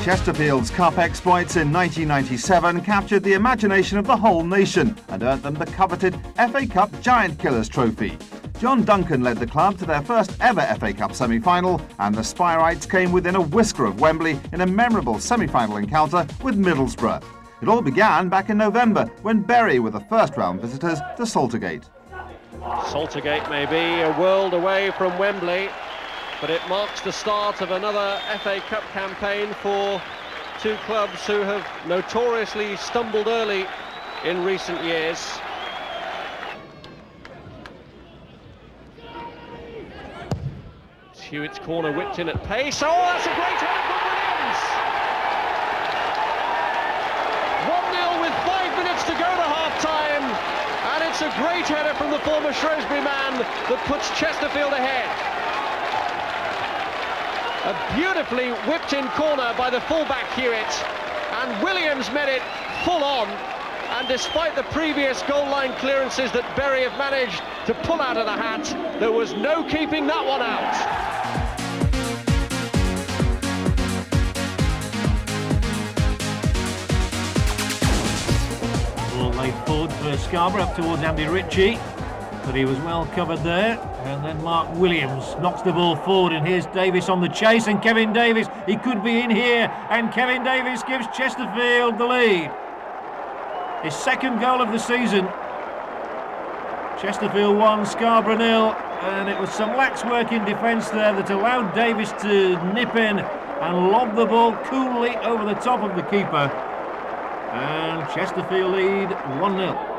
Chesterfield's cup exploits in 1997 captured the imagination of the whole nation and earned them the coveted FA Cup Giant Killers trophy. John Duncan led the club to their first ever FA Cup semi-final, and the Spirites came within a whisker of Wembley in a memorable semi-final encounter with Middlesbrough. It all began back in November when Bury were the first-round visitors to Saltergate. Saltergate may be a world away from Wembley, but it marks the start of another FA Cup campaign for two clubs who have notoriously stumbled early in recent years. Hewitt's corner whipped in at pace. Oh, that's a great header from Williams! 1-0 with 5 minutes to go to half-time, and it's a great header from the former Shrewsbury man that puts Chesterfield ahead. A beautifully whipped-in corner by the fullback Hewitt, and Williams met it full on. And despite the previous goal-line clearances that Bury have managed to pull out of the hat, there was no keeping that one out. Ball laid forward for Scarborough up towards Andy Ritchie, but he was well covered there. And then Mark Williams knocks the ball forward, and here's Davis on the chase, and Kevin Davis, he could be in here, and Kevin Davis gives Chesterfield the lead. His second goal of the season. Chesterfield 1, Scarborough 0, and it was some lax work in defence there that allowed Davis to nip in and lob the ball coolly over the top of the keeper. And Chesterfield lead 1-0.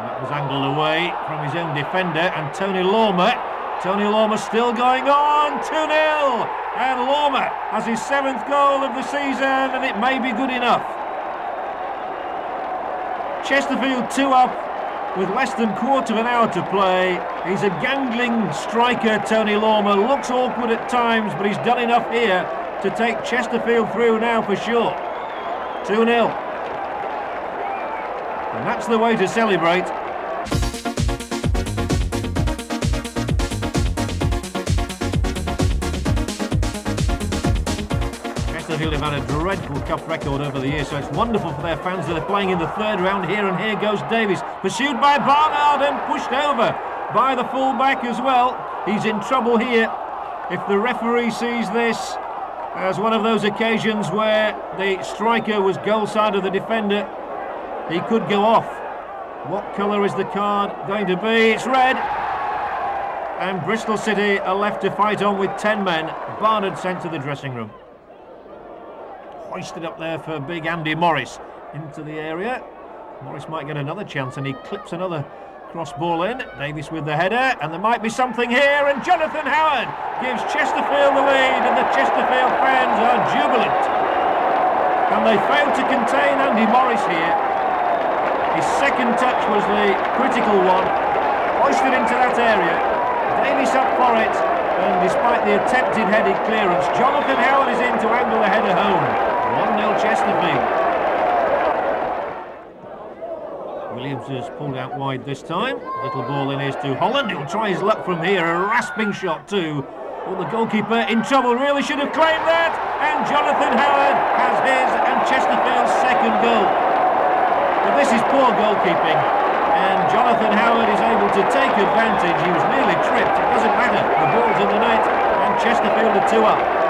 That was angled away from his own defender, and Tony Lormer still going on, 2-0, and Lormer has his 7th goal of the season, and it may be good enough. Chesterfield 2 up with less than quarter of an hour to play. He's a gangling striker, Tony Lormer, looks awkward at times, but he's done enough here to take Chesterfield through now for sure. 2-0. And that's the way to celebrate. Chesterfield have had a dreadful cup record over the years, so it's wonderful for their fans that are playing in the 3rd round here. And here goes Davis, pursued by Barnard and pushed over by the full-back as well. He's in trouble here. If the referee sees this as one of those occasions where the striker was goal side of the defender, he could go off. What colour is the card going to be? It's red. And Bristol City are left to fight on with 10 men. Barnard sent to the dressing room. Hoisted up there for big Andy Morris into the area. Morris might get another chance, and he clips another cross ball in. Davis with the header, and there might be something here, and Jonathan Howard gives Chesterfield the lead, and the Chesterfield fans are jubilant. And they failed to contain Andy Morris here. His second touch was the critical one. Hoisted into that area. Davis up for it, and despite the attempted headed clearance, Jonathan Howard is in to angle the header home. 1-0 Chesterfield. Williams has pulled out wide this time. Little ball in is to Holland. He'll try his luck from here. A rasping shot too. Well, the goalkeeper in trouble, really should have claimed that. And Jonathan Howard has his and Chesterfield's 2nd goal. But this is poor goalkeeping. And Jonathan Howard is able to take advantage. He was nearly tripped. It doesn't matter. The ball's in the net. And Chesterfield are 2 up.